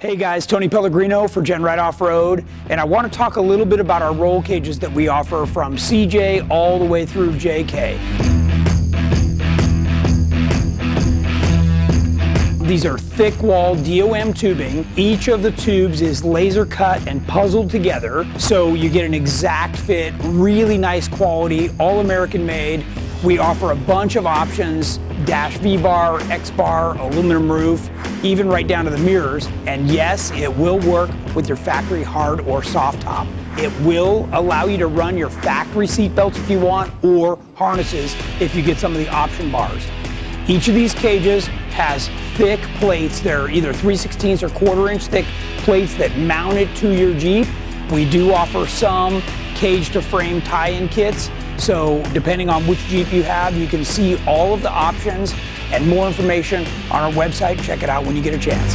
Hey guys, Tony Pellegrino for Gen Ride Off-Road, and I want to talk a little bit about our roll cages that we offer from CJ all the way through JK. These are thick wall DOM tubing. Each of the tubes is laser cut and puzzled together, so you get an exact fit, really nice quality, all American made. We offer a bunch of options: dash V-bar, X-bar, aluminum roof, even right down to the mirrors. And yes, it will work with your factory hard or soft top. It will allow you to run your factory seat belts if you want, or harnesses if you get some of the option bars. Each of these cages has thick plates. They're either 3/16 or 1/4 inch thick plates that mount it to your Jeep. We do offer some cage to frame tie-in kits. So depending on which Jeep you have, you can see all of the options and more information on our website. Check it out when you get a chance.